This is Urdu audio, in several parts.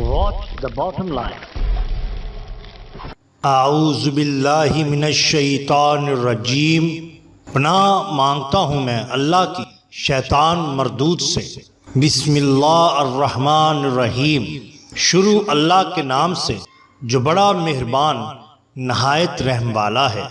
Watch the bottom line. اعوذ باللہ من الشیطان الرجیم، پناہ مانگتا ہوں میں اللہ کی شیطان مردود سے۔ بسم اللہ الرحمن الرحیم، شروع اللہ کے نام سے جو بڑا مہربان نہایت رحم والا ہے۔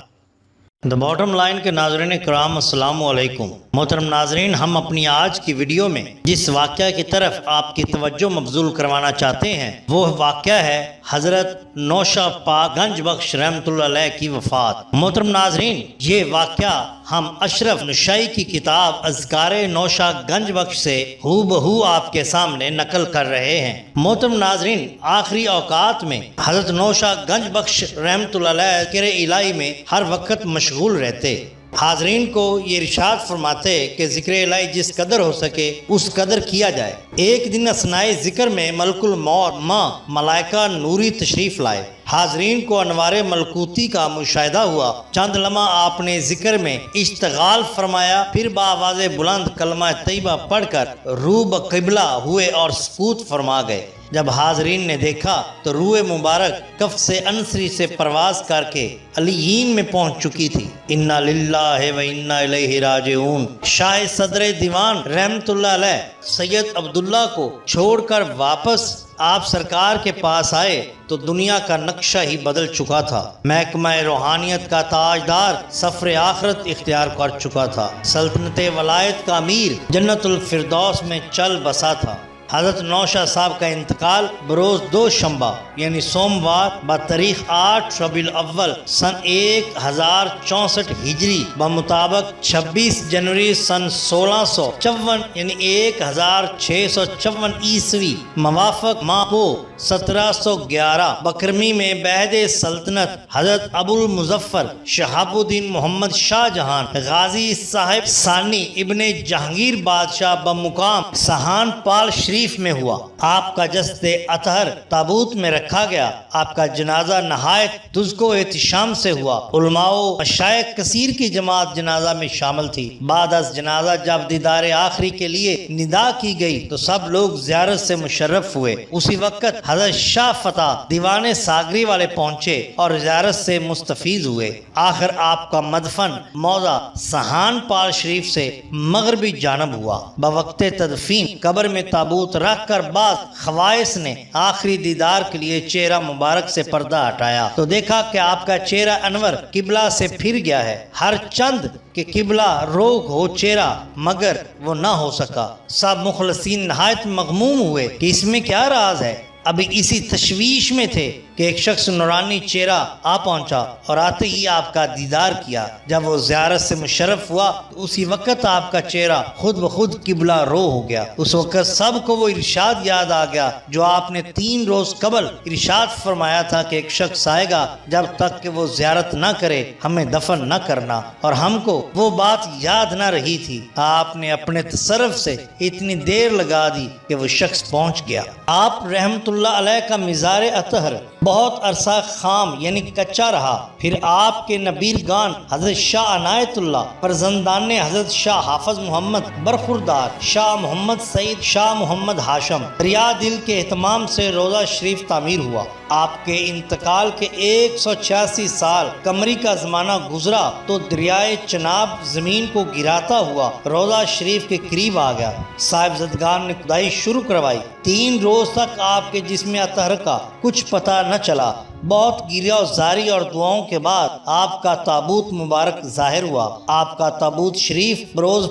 دا باٹم لائن کے ناظرین کرام السلام علیکم۔ محترم ناظرین، ہم اپنی آج کی ویڈیو میں جس واقعہ کی طرف آپ کی توجہ مبذول کروانا چاہتے ہیں وہ واقعہ ہے حضرت نوشہ پاک گنج بخش رحمۃ اللہ علیہ کی وفات۔ محترم ناظرین، یہ واقعہ ہم اشرف نشائی کی کتاب اذکار نوشہ گنج بخش سے ہو بہو آپ کے سامنے نقل کر رہے ہیں۔ محترم ناظرین، آخری اوقات میں حضرت نوشہ گنج بخش رحمۃ اللہ علیہ ذکر الہی میں ہر وقت مشغول رہتے۔ حاضرین کو یہ ارشاد فرماتے کہ ذکر الہی جس قدر ہو سکے اس قدر کیا جائے۔ ایک دن اثناء ذکر میں ملک الموت ماں ملائکہ نوری تشریف لائے۔ حاضرین کو انوار ملکوتی کا مشاہدہ ہوا۔ چند لمحہ آپ نے ذکر میں اشتغال فرمایا، پھر بآواز بلند کلمہ طیبہ پڑھ کر رو بقبلہ ہوئے اور سکوت فرما گئے۔ جب حاضرین نے دیکھا تو روح مبارک کف سے انصری سے پرواز کر کے علیین میں پہنچ چکی تھی۔ انا للہ و انا الیہ راجعون۔ شاہ صدر دیوان رحمت اللہ علیہ سید عبداللہ کو چھوڑ کر واپس آپ سرکار کے پاس آئے تو دنیا کا نقشہ ہی بدل چکا تھا۔ محکمہ روحانیت کا تاجدار سفر آخرت اختیار کر چکا تھا۔ سلطنت ولایت کا امیر جنت الفردوس میں چل بسا تھا۔ حضرت نوشہ صاحب کا انتقال بروز دوشنبہ یعنی سوموار بتاریخ 8 ربیع الاول سن 1064 ہجری بمطابق 26 جنوری سن 1654 یعنی 1654 عیسوی موافق ماہ کو 1711 بکرمی میں بعہد سلطنت حضرت ابو المظفر شہاب الدین محمد شاہ جہان غازی صاحب ثانی ابن جہانگیر بادشاہ بمقام سہان پال شریف میں ہوا۔ آپ کا جسد اطہر تابوت میں رکھا گیا۔ آپ کا جنازہ نہایت دزگ و احتشام سے ہوا۔ علماء و مشائخ کثیر کی جماعت جنازہ میں شامل تھی۔ بعد از جنازہ جب دیدار آخری کے لیے ندا کی گئی تو سب لوگ زیارت سے مشرف ہوئے۔ اسی وقت حضرت شاہ فتح دیوان ساگری والے پہنچے اور زیارت سے مستفید ہوئے۔ آخر آپ کا مدفن موضع سہان پال شریف سے مغربی جانب ہوا۔ بوقت تدفین قبر میں تابوت رکھ کر بعض خواص نے آخری دیدار کے لیے چہرہ مبارک سے پردہ ہٹایا تو دیکھا کہ آپ کا چہرہ انور قبلہ سے پھر گیا ہے۔ ہر چند کہ قبلہ روگ ہو چہرہ مگر وہ نہ ہو سکا۔ سب مخلصین نہایت مغموم ہوئے کہ اس میں کیا راز ہے۔ ابھی اسی تشویش میں تھے کہ ایک شخص نورانی چہرہ آ پہنچا اور آتے ہی آپ کا دیدار کیا۔ جب وہ زیارت سے مشرف ہوا تو اسی وقت آپ کا چہرہ خود بخود قبلہ رو ہو گیا۔ اس وقت سب کو وہ ارشاد یاد آ گیا جو آپ نے 3 روز قبل ارشاد فرمایا تھا کہ ایک شخص آئے گا جب تک کہ وہ زیارت نہ کرے ہمیں دفن نہ کرنا، اور ہم کو وہ بات یاد نہ رہی تھی۔ آپ نے اپنے تصرف سے اتنی دیر لگا دی کہ وہ شخص پہنچ گیا۔ آپ رحمت اللہ علیہ کا مزار اطہر بہت عرصہ خام یعنی کچا رہا۔ پھر آپ کے نبیر گان حضرت شاہ عنایت اللہ، فرزندان حضرت شاہ حافظ محمد برخوردار، شاہ محمد سعید، شاہ محمد ہاشم دریا دل کے اہتمام سے روضہ شریف تعمیر ہوا۔ آپ کے انتقال کے 186 سال قمری کا زمانہ گزرا تو دریائے چناب زمین کو گراتا ہوا روضہ شریف کے قریب آ گیا۔ صاحب زدگان نے کھدائی شروع کروائی۔ 3 روز تک آپ کے جسم اطہر کا کچھ پتہ نہ چلا۔ بہت گریہ و زاری اور دعاؤں کے بعد آپ کا تابوت مبارک ظاہر ہوا۔ آپ کا تابوت شریف بروز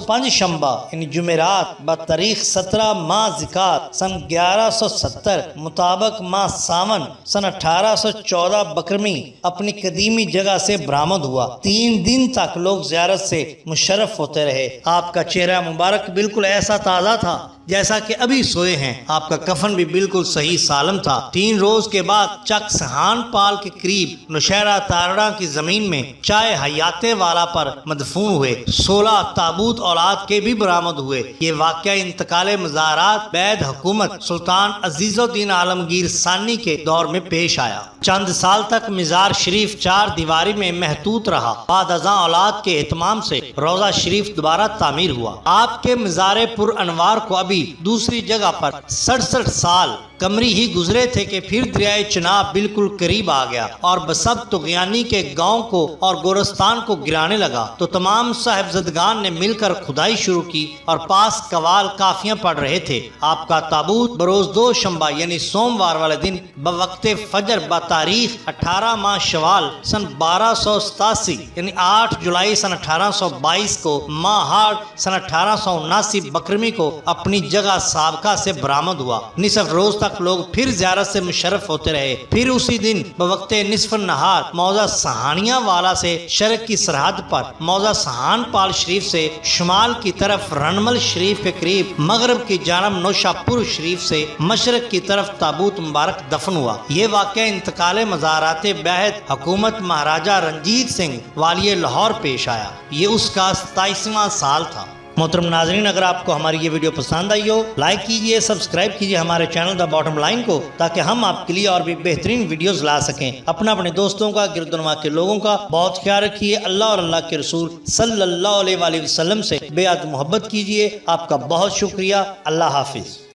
پنج شنبہ یعنی جمعرات بتاریخ 17 ماہ ذکات سن 1170 مطابق ماہ ساون سن 1814 بکرمی اپنی قدیمی جگہ سے برآمد ہوا۔ 3 دن تک لوگ زیارت سے مشرف ہوتے رہے۔ آپ کا چہرہ مبارک بالکل ایسا تازہ تھا جیسا کہ ابھی سوئے ہیں۔ آپ کا کفن بھی بالکل صحیح سالم تھا۔ 3 روز کے بعد چک سہان پال کے قریب نوشہرہ تارڑا کی زمین میں چائے حیاتے والا پر مدفون ہوئے۔ 16 تابوت اولاد کے بھی برآمد ہوئے۔ یہ واقعہ انتقال مزارات بعد حکومت سلطان عزیز الدین عالمگیر ثانی کے دور میں پیش آیا۔ چند سال تک مزار شریف 4 دیواری میں محدود رہا۔ بعد ازاں اولاد کے اہتمام سے روضہ شریف دوبارہ تعمیر ہوا۔ آپ کے مزار پر انوار کو ابھی ابھی دوسری جگہ پر 67 سال کمری ہی گزرے تھے کہ پھر دریائے چناب بالکل قریب آ گیا اور بسب طغیانی کے گاؤں کو اور گورستان کو گرانے لگا تو تمام صاحبزدگان نے مل کر کھدائی شروع کی اور پاس قوال کافیاں پڑ رہے تھے۔ آپ کا تابوت بروز دوشنبہ یعنی سوموار والے دن بوقت فجر بتاریخ 18 ماہ شوال سن 1287 یعنی 8 جولائی سن 1822 کو ماہاڑ سن 1879 بکرمی کو اپنی جگہ سابقہ سے برآمد ہوا۔ نصف روز تک لوگ پھر زیارت سے مشرف ہوتے رہے۔ پھر اسی دن بوقت نصف النہار موضع سہانیاں والا سے شرق کی سرحد پر، موضع سہان پال شریف سے شمال کی طرف رنمل شریف کے قریب، مغرب کی جانب نوشا پور شریف سے مشرق کی طرف تابوت مبارک دفن ہوا۔ یہ واقعہ انتقال مزارات بیعت حکومت مہاراجہ رنجیت سنگھ والی لاہور پیش آیا۔ یہ اس کا 27واں سال تھا۔ محترم ناظرین، اگر آپ کو ہماری یہ ویڈیو پسند آئی ہو، لائک کیجئے، سبسکرائب کیجئے ہمارے چینل دا باٹم لائن کو، تاکہ ہم آپ کے لیے اور بھی بہترین ویڈیوز لا سکیں۔ اپنے دوستوں کا، گرد و نواح کے لوگوں کا بہت خیال رکھیے۔ اللہ اور اللہ کے رسول صلی اللہ علیہ وآلہ وسلم سے بے حد محبت کیجئے۔ آپ کا بہت شکریہ۔ اللہ حافظ۔